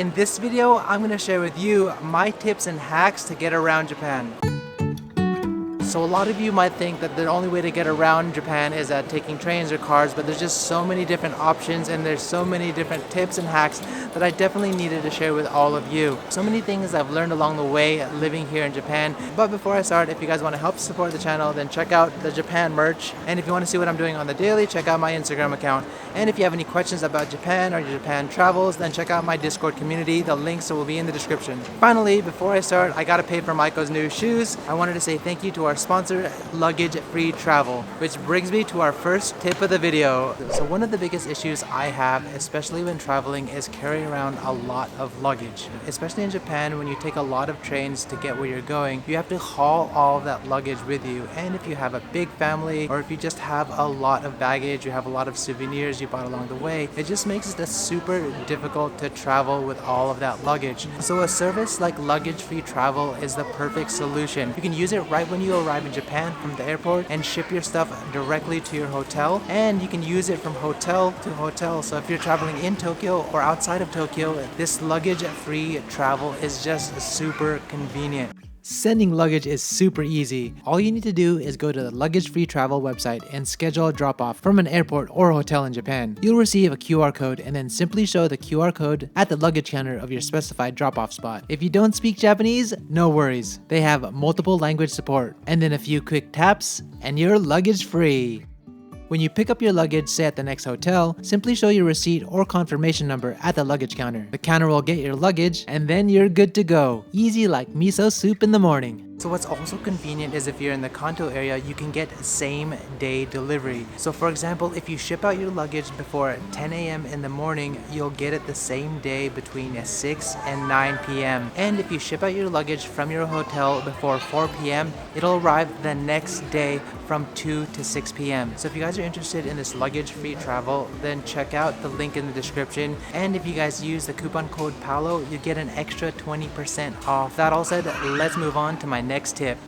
In this video, I'm going to share with you my tips and hacks to get around Japan. So a lot of you might think that the only way to get around Japan is taking trains or cars, but there's just so many different options and there's so many different tips and hacks that I definitely needed to share with all of you. So many things I've learned along the way living here in Japan. But before I start, if you guys want to help support the channel, then check out the Japan merch. And if you want to see what I'm doing on the daily, check out my Instagram account. And if you have any questions about Japan or your Japan travels, then check out my Discord community. The links will be in the description. Finally, before I start, I gotta pay for Maiko's new shoes. I wanted to say thank you to our sponsor, Luggage-Free Travel, which brings me to our first tip of the video. So one of the biggest issues I have, especially when traveling, is carrying around a lot of luggage. Especially in Japan, when you take a lot of trains to get where you're going, you have to haul all of that luggage with you. And if you have a big family, or if you just have a lot of baggage, you have a lot of souvenirs you bought along the way, it just makes it super difficult to travel with all of that luggage. So a service like Luggage-Free Travel is the perfect solution. You can use it right when you arrive in Japan from the airport and ship your stuff directly to your hotel, and you can use it from hotel to hotel. So if you're traveling in Tokyo or outside of Tokyo, this luggage-free travel is just super convenient. Sending luggage is super easy. All you need to do is go to the Luggage-Free Travel website and schedule a drop-off from an airport or hotel in Japan. You'll receive a QR code and then simply show the QR code at the luggage counter of your specified drop-off spot. If you don't speak Japanese, no worries. They have multiple language support. And then a few quick taps and you're luggage free. When you pick up your luggage, say at the next hotel, simply show your receipt or confirmation number at the luggage counter. The counter will get your luggage and then you're good to go. Easy like miso soup in the morning. So what's also convenient is if you're in the Kanto area, you can get same day delivery. So for example, if you ship out your luggage before 10 a.m. in the morning, you'll get it the same day between 6 and 9 p.m. And if you ship out your luggage from your hotel before 4 p.m., it'll arrive the next day from 2 to 6 p.m. So if you guys are interested in this luggage-free travel, then check out the link in the description. And if you guys use the coupon code Paolo, you get an extra 20% off. That all said, let's move on to my next tip.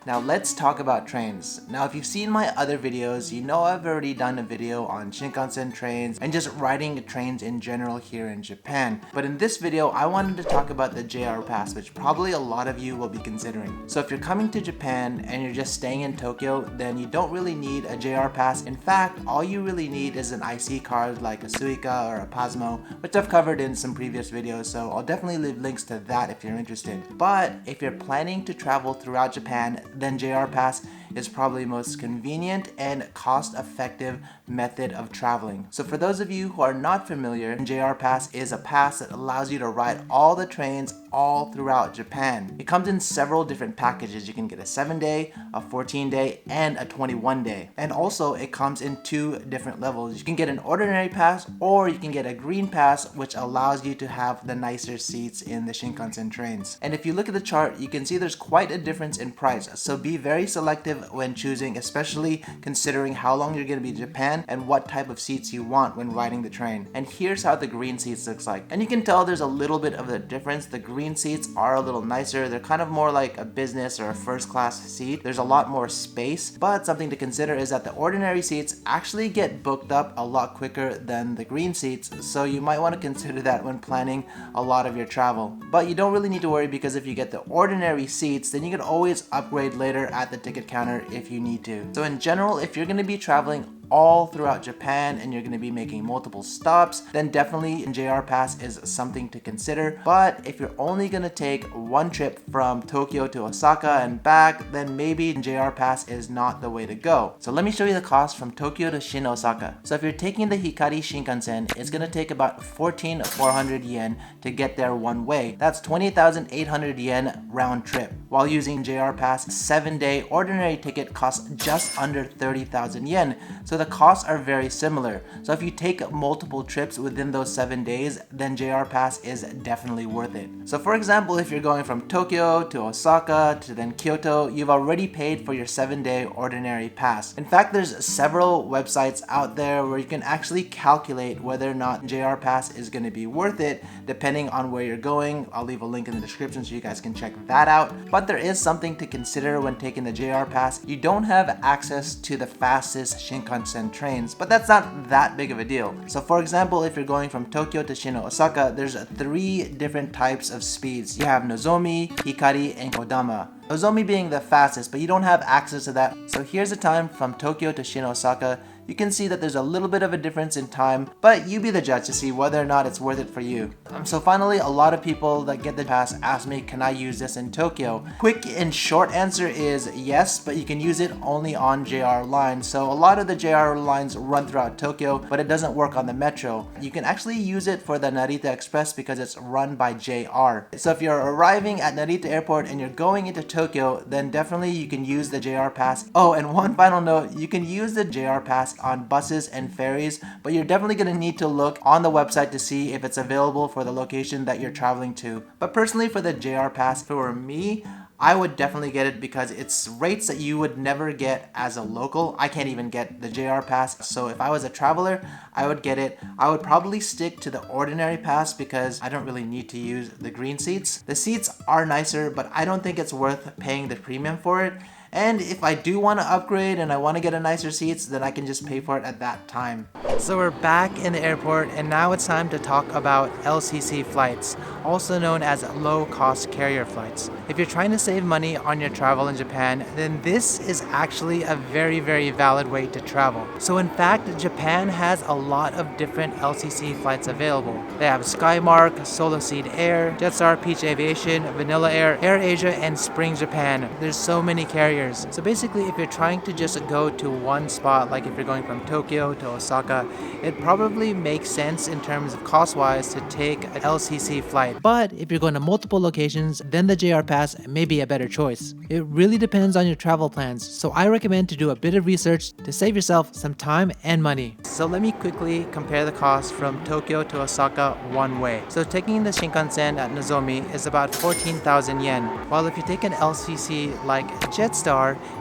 Now let's talk about trains. Now if you've seen my other videos, you know I've already done a video on Shinkansen trains and just riding trains in general here in Japan. But in this video, I wanted to talk about the JR Pass, which probably a lot of you will be considering. So if you're coming to Japan and you're just staying in Tokyo, then you don't really need a JR Pass. In fact, all you really need is an IC card like a Suica or a Pasmo, which I've covered in some previous videos, so I'll definitely leave links to that if you're interested. But if you're planning to travel throughout Japan, then JR Pass is probably the most convenient and cost-effective method of traveling. So for those of you who are not familiar, JR Pass is a pass that allows you to ride all the trains all throughout Japan. It comes in several different packages. You can get a 7-day, a 14-day, and a 21-day. And also it comes in 2 different levels. You can get an ordinary pass or you can get a green pass, which allows you to have the nicer seats in the Shinkansen trains. And if you look at the chart, you can see there's quite a difference in price. So be very selective when choosing, especially considering how long you're going to be in Japan and what type of seats you want when riding the train. And here's how the green seats looks like. And you can tell there's a little bit of a difference. The green seats are a little nicer. They're kind of more like a business or a first class seat. There's a lot more space, but something to consider is that the ordinary seats actually get booked up a lot quicker than the green seats. So you might want to consider that when planning a lot of your travel. But you don't really need to worry, because if you get the ordinary seats, then you can always upgrade later at the ticket counter if you need to. So in general, if you're going to be traveling all throughout Japan and you're going to be making multiple stops, then definitely JR Pass is something to consider. But if you're only going to take one trip from Tokyo to Osaka and back, then maybe JR Pass is not the way to go. So let me show you the cost from Tokyo to Shin Osaka. So if you're taking the Hikari Shinkansen, it's going to take about 14,400 yen to get there one way. That's 20,800 yen round trip. While using JR Pass, 7-day ordinary ticket costs just under 30,000 yen. So the costs are very similar. So if you take multiple trips within those 7 days, then JR Pass is definitely worth it. So for example, if you're going from Tokyo to Osaka to then Kyoto, you've already paid for your 7-day ordinary pass. In fact, there's several websites out there where you can actually calculate whether or not JR Pass is going to be worth it depending on where you're going. I'll leave a link in the description so you guys can check that out. But there is something to consider when taking the JR Pass. You don't have access to the fastest Shinkansen and trains, but that's not that big of a deal. So for example, if you're going from Tokyo to Shino Osaka, there's 3 different types of speeds. You have Nozomi, Hikari, and Kodama. Nozomi being the fastest, but you don't have access to that. So here's the time from Tokyo to Shino Osaka. You can see that there's a little bit of a difference in time, but you be the judge to see whether or not it's worth it for you. So finally, a lot of people that get the pass ask me, can I use this in Tokyo? Quick and short answer is yes, but you can use it only on JR lines. So a lot of the JR lines run throughout Tokyo, but it doesn't work on the metro. You can actually use it for the Narita Express because it's run by JR. So if you're arriving at Narita Airport and you're going into Tokyo, then definitely you can use the JR pass. Oh, and one final note, you can use the JR pass on buses and ferries, but you're definitely going to need to look on the website to see if it's available for the location that you're traveling to. But personally, for the JR pass, for me, I would definitely get it because it's rates that you would never get as a local. I can't even get the JR pass, so if I was a traveler, I would get it. I would probably stick to the ordinary pass because I don't really need to use the green seats. The seats are nicer, but I don't think it's worth paying the premium for it. And if I do want to upgrade and I want to get a nicer seats, then I can just pay for it at that time. So we're back in the airport, and now it's time to talk about LCC flights, also known as low-cost carrier flights. If you're trying to save money on your travel in Japan, then this is actually a very, very valid way to travel. So in fact, Japan has a lot of different LCC flights available. They have Skymark, Soloseed Air, Jetstar, Peach Aviation, Vanilla Air, Air Asia, and Spring Japan. There's so many carriers. So basically, if you're trying to just go to one spot, like if you're going from Tokyo to Osaka, it probably makes sense in terms of cost-wise to take an LCC flight. But if you're going to multiple locations, then the JR Pass may be a better choice. It really depends on your travel plans, so I recommend to do a bit of research to save yourself some time and money. So let me quickly compare the cost from Tokyo to Osaka one way. So taking the Shinkansen at Nozomi is about 14,000 yen, while if you take an LCC like Jetstar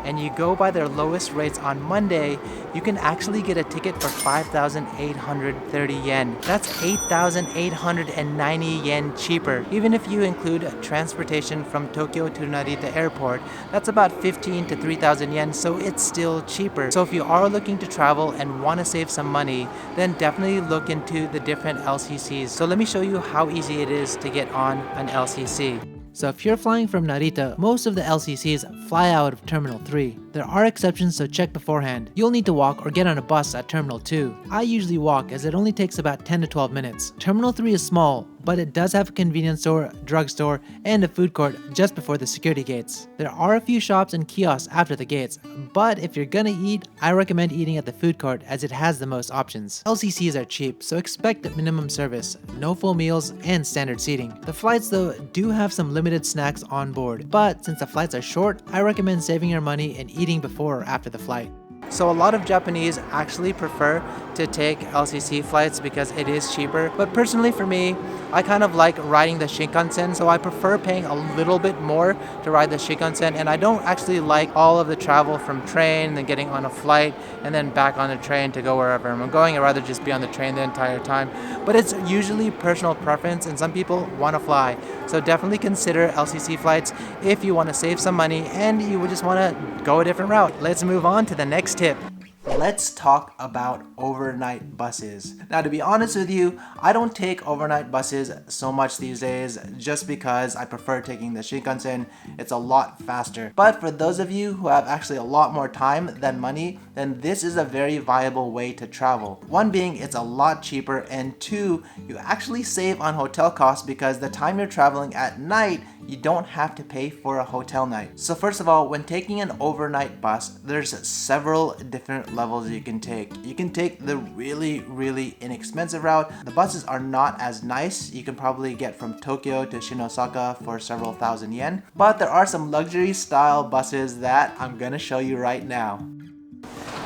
and you go by their lowest rates on Monday, you can actually get a ticket for 5,830 yen. That's 8,890 yen cheaper. Even if you include transportation from Tokyo to Narita Airport, that's about 15 to 3,000 yen, so it's still cheaper. So if you are looking to travel and want to save some money, then definitely look into the different LCCs. So let me show you how easy it is to get on an LCC. So if you're flying from Narita, most of the LCCs fly out of Terminal 3. There are exceptions, so check beforehand. You'll need to walk or get on a bus at Terminal 2. I usually walk as it only takes about 10 to 12 minutes. Terminal 3 is small, but it does have a convenience store, drugstore, and a food court just before the security gates. There are a few shops and kiosks after the gates, but if you're gonna eat, I recommend eating at the food court as it has the most options. LCCs are cheap, so expect minimum service, no full meals, and standard seating. The flights though do have some limited snacks on board, but since the flights are short, I recommend saving your money and eating before or after the flight. So a lot of Japanese actually prefer to take LCC flights because it is cheaper. But personally for me, I kind of like riding the Shinkansen, so I prefer paying a little bit more to ride the Shinkansen, and I don't actually like all of the travel from train, then getting on a flight, and then back on the train to go wherever I'm going. I'd rather just be on the train the entire time. But it's usually personal preference, and some people want to fly. So definitely consider LCC flights if you want to save some money and you would just want to go a different route. Let's move on to the next tip. Let's talk about overnight buses. Now, to be honest with you, I don't take overnight buses so much these days just because I prefer taking the Shinkansen. It's a lot faster. But for those of you who have actually a lot more time than money, then this is a very viable way to travel. One being it's a lot cheaper, and two, you actually save on hotel costs because the time you're traveling at night, you don't have to pay for a hotel night. So first of all, when taking an overnight bus, there's several different levels you can take. You can take the really inexpensive route. The buses are not as nice. You can probably get from Tokyo to Shinosaka for several thousand yen. But there are some luxury style buses that I'm gonna show you right now.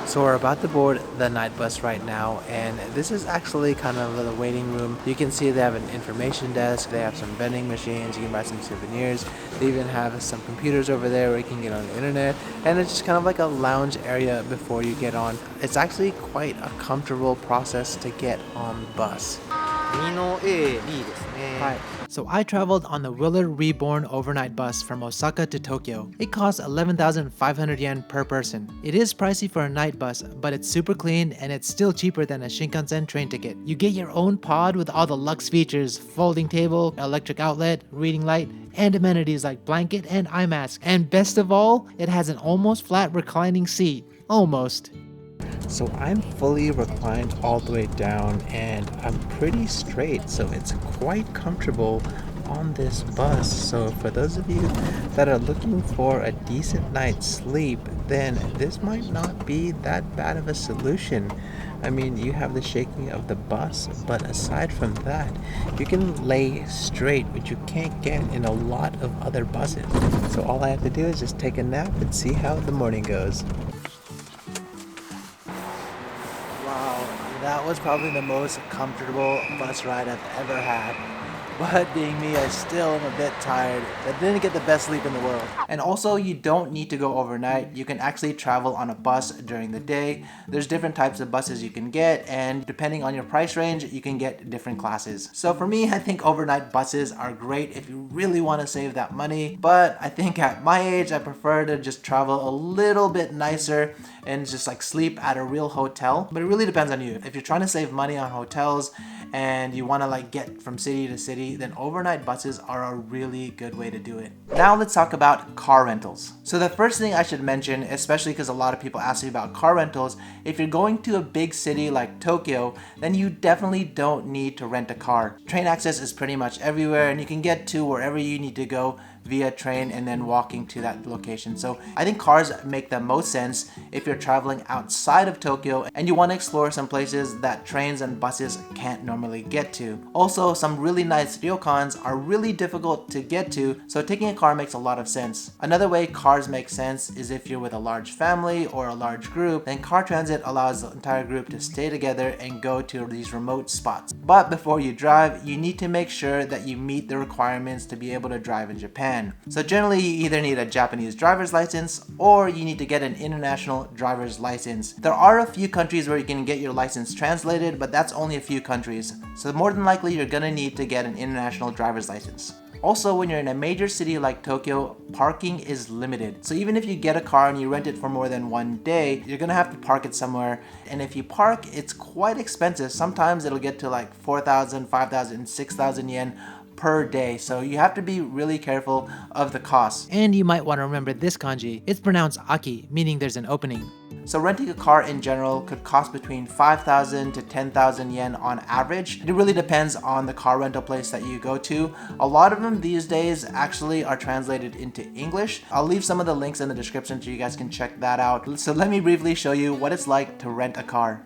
So we're about to board the night bus right now, and this is actually kind of the waiting room. You can see they have an information desk, they have some vending machines, you can buy some souvenirs, they even have some computers over there where you can get on the internet, and it's just kind of like a lounge area before you get on. It's actually quite a comfortable process to get on the bus. 右の A、B ですね。はい。So I traveled on the Willard Reborn overnight bus from Osaka to Tokyo. It costs 11,500 yen per person. It is pricey for a night bus, but it's super clean and it's still cheaper than a Shinkansen train ticket. You get your own pod with all the luxe features: folding table, electric outlet, reading light, and amenities like blanket and eye mask. And best of all, it has an almost flat reclining seat. Almost. So I'm fully reclined all the way down and I'm pretty straight, so it's quite comfortable on this bus. So for those of you that are looking for a decent night's sleep, then this might not be that bad of a solution. I mean, you have the shaking of the bus, but aside from that, you can lay straight, which you can't get in a lot of other buses. So all I have to do is just take a nap and see how the morning goes. That was probably the most comfortable bus ride I've ever had. But being me, I still am a bit tired. I didn't get the best sleep in the world. And also, you don't need to go overnight. You can actually travel on a bus during the day. There's different types of buses you can get, and depending on your price range, you can get different classes. So for me, I think overnight buses are great if you really want to save that money. But I think at my age, I prefer to just travel a little bit nicer and just like sleep at a real hotel. But it really depends on you. If you're trying to save money on hotels and you want to like get from city to city, then overnight buses are a really good way to do it. Now let's talk about car rentals. So the first thing I should mention, especially because a lot of people ask me about car rentals, if you're going to a big city like Tokyo, then you definitely don't need to rent a car. Train access is pretty much everywhere and you can get to wherever you need to go via train and then walking to that location. So I think cars make the most sense if you're traveling outside of Tokyo and you want to explore some places that trains and buses can't normally get to. Also, some really nice ryokans are really difficult to get to, so taking a car makes a lot of sense. Another way cars make sense is if you're with a large family or a large group, then car transit allows the entire group to stay together and go to these remote spots. But before you drive, you need to make sure that you meet the requirements to be able to drive in Japan. So generally, you either need a Japanese driver's license or you need to get an international driver's license. There are a few countries where you can get your license translated, but that's only a few countries. So more than likely, you're gonna need to get an international driver's license. Also, when you're in a major city like Tokyo, parking is limited. So even if you get a car and you rent it for more than one day, you're gonna have to park it somewhere. And if you park, it's quite expensive. Sometimes it'll get to like 4,000, 5,000, 6,000 yen per day, so you have to be really careful of the costs. And you might want to remember this kanji. It's pronounced aki, meaning there's an opening. So renting a car in general could cost between 5,000 to 10,000 yen on average. It really depends on the car rental place that you go to. A lot of them these days actually are translated into English. I'll leave some of the links in the description so you guys can check that out. So let me briefly show you what it's like to rent a car.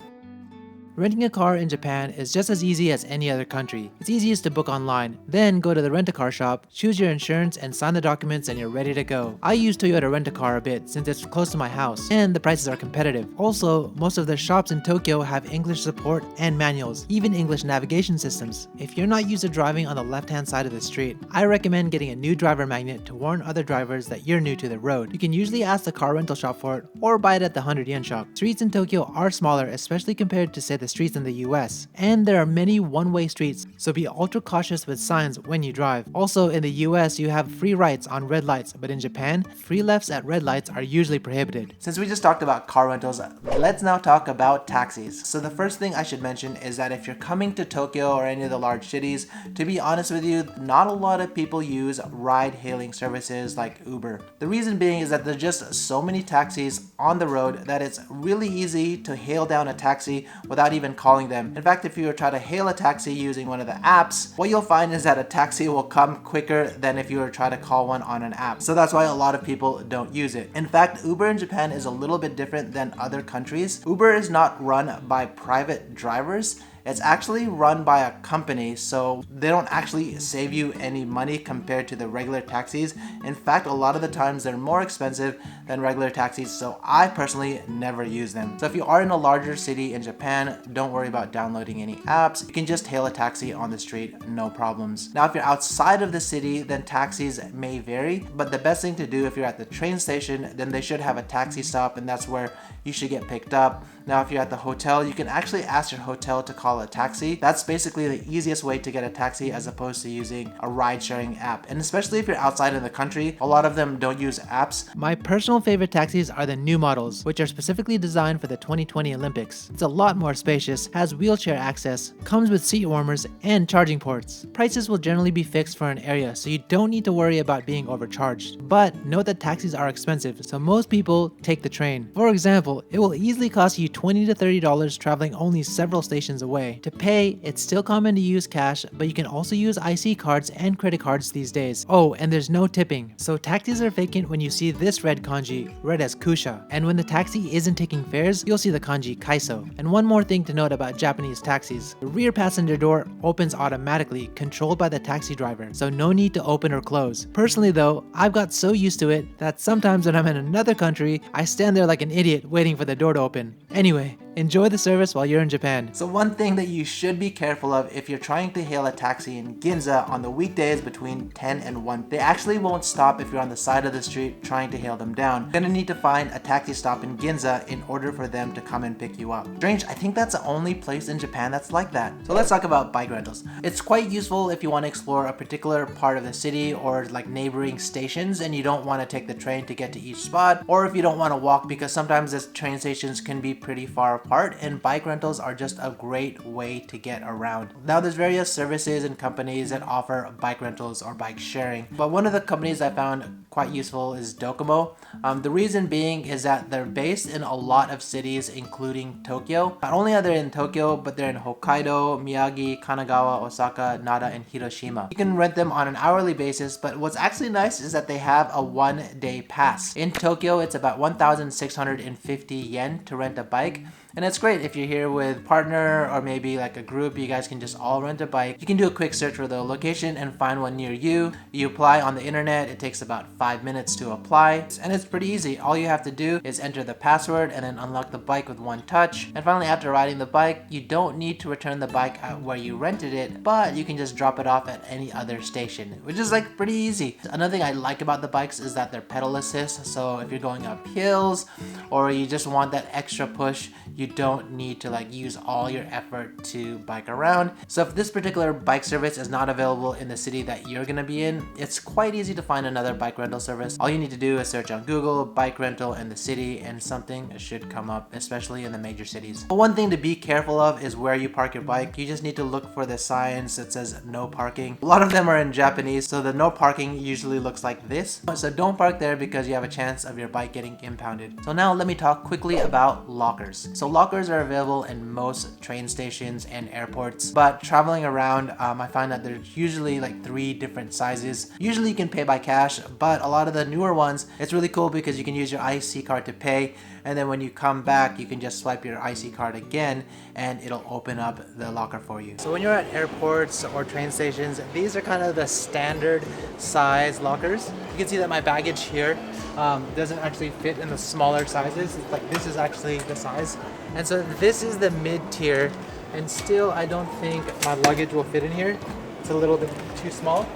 Renting a car in Japan is just as easy as any other country. It's easiest to book online, then go to the rent-a-car shop, choose your insurance and sign the documents and you're ready to go. I use Toyota Rent-A-Car a bit since it's close to my house and the prices are competitive. Also, most of the shops in Tokyo have English support and manuals, even English navigation systems. If you're not used to driving on the left-hand side of the street, I recommend getting a new driver magnet to warn other drivers that you're new to the road. You can usually ask the car rental shop for it or buy it at the 100 yen shop. Streets in Tokyo are smaller, especially compared to say the streets in the US. And there are many one-way streets, so be ultra cautious with signs when you drive. Also, in the US, you have free rights on red lights, but in Japan, free lefts at red lights are usually prohibited. Since we just talked about car rentals, let's now talk about taxis. So the first thing I should mention is that if you're coming to Tokyo or any of the large cities, to be honest with you, not a lot of people use ride-hailing services like Uber. The reason being is that there's just so many taxis on the road that it's really easy to hail down a taxi without even calling them. In fact, if you were trying to hail a taxi using one of the apps, what you'll find is that a taxi will come quicker than if you were trying to call one on an app. So that's why a lot of people don't use it. In fact, Uber in Japan is a little bit different than other countries. Uber is not run by private drivers. It's actually run by a company, so they don't actually save you any money compared to the regular taxis. In fact, a lot of the times they're more expensive than regular taxis, so I personally never use them. So if you are in a larger city in Japan, don't worry about downloading any apps. You can just hail a taxi on the street, no problems. Now, if you're outside of the city, then taxis may vary, but the best thing to do if you're at the train station, then they should have a taxi stop, and that's where you should get picked up. Now, if you're at the hotel, you can actually ask your hotel to call a taxi. That's basically the easiest way to get a taxi as opposed to using a ride-sharing app. And especially if you're outside of the country, a lot of them don't use apps. My personal favorite taxis are the new models, which are specifically designed for the 2020 Olympics. It's a lot more spacious, has wheelchair access, comes with seat warmers, and charging ports. Prices will generally be fixed for an area, so you don't need to worry about being overcharged. But note that taxis are expensive, so most people take the train. For example, it will easily cost you $20 to $30 traveling only several stations away. To pay, it's still common to use cash, but you can also use IC cards and credit cards these days. Oh, and there's no tipping, so taxis are vacant when you see this red kanji, read as kusha. And when the taxi isn't taking fares, you'll see the kanji kaiso. And one more thing to note about Japanese taxis. The rear passenger door opens automatically, controlled by the taxi driver, so no need to open or close. Personally though, I've got so used to it that sometimes when I'm in another country, I stand there like an idiot waiting for the door to open. Anyway, enjoy the service while you're in Japan. So one thing that you should be careful of if you're trying to hail a taxi in Ginza on the weekdays between 10 and 1, they actually won't stop if you're on the side of the street trying to hail them down. You're gonna need to find a taxi stop in Ginza in order for them to come and pick you up. Strange, I think that's the only place in Japan that's like that. So let's talk about bike rentals. It's quite useful if you want to explore a particular part of the city or like neighboring stations and you don't want to take the train to get to each spot, or if you don't want to walk because sometimes the train stations can be pretty far apart, and bike rentals are just a great way to get around. Now there's various services and companies that offer bike rentals or bike sharing, but one of the companies I found quite useful is Docomo. The reason being is that they're based in a lot of cities including Tokyo. Not only are they in Tokyo, but they're in Hokkaido, Miyagi, Kanagawa, Osaka, Nara, and Hiroshima. You can rent them on an hourly basis, but what's actually nice is that they have a 1-day pass. In Tokyo, it's about 1,650 yen to rent a bike. And it's great if you're here with partner or maybe like a group, you guys can just all rent a bike. You can do a quick search for the location and find one near you. You apply on the internet, it takes about 5 minutes to apply, and it's pretty easy. All you have to do is enter the password and then unlock the bike with one touch. And finally, after riding the bike, you don't need to return the bike at where you rented it, but you can just drop it off at any other station, which is like pretty easy. Another thing I like about the bikes is that they're pedal assist, so if you're going up hills or you just want that extra push, you don't need to like use all your effort to bike around. So if this particular bike service is not available in the city that you're gonna be in, it's quite easy to find another bike rental service. All you need to do is search on Google bike rental in the city and something should come up, especially in the major cities. But one thing to be careful of is where you park your bike. You just need to look for the signs that says no parking. A lot of them are in Japanese, so the no parking usually looks like this. So don't park there because you have a chance of your bike getting impounded. So now let me talk quickly about lockers. So lockers are available in most train stations and airports, but traveling around, I find that there's usually like 3 different sizes. Usually you can pay by cash, but a lot of the newer ones, it's really cool because you can use your IC card to pay, and then when you come back, you can just swipe your IC card again and it'll open up the locker for you. So when you're at airports or train stations, these are kind of the standard size lockers. You can see that my baggage here doesn't actually fit in the smaller sizes. It's like this is actually the size. And so this is the mid-tier, and still I don't think my luggage will fit in here. It's a little bit too small.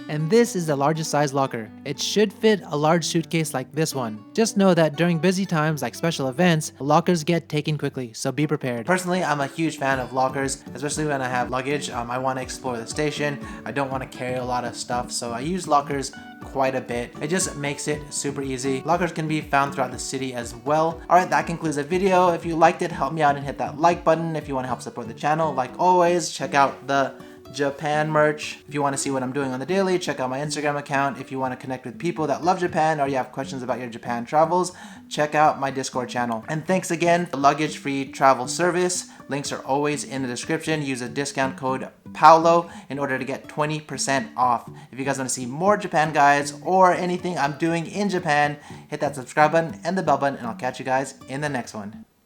And this is the largest size locker. It should fit a large suitcase like this one. Just know that during busy times like special events, lockers get taken quickly, so be prepared. Personally, I'm a huge fan of lockers, especially when I have luggage. I want to explore the station. I don't want to carry a lot of stuff, so I use lockers quite a bit. It just makes it super easy. Lockers can be found throughout the city as well. Alright, that concludes the video. If you liked it, help me out and hit that like button. If you want to help support the channel, like always, check out the Japan merch. If you want to see what I'm doing on the daily, check out my Instagram account. If you want to connect with people that love Japan or you have questions about your Japan travels, check out my Discord channel. And thanks again for Luggage-Free travel service. Links are always in the description. Use a discount code Paolo in order to get 20% off. If you guys want to see more Japan guides or anything I'm doing in Japan, hit that subscribe button and the bell button, and I'll catch you guys in the next one.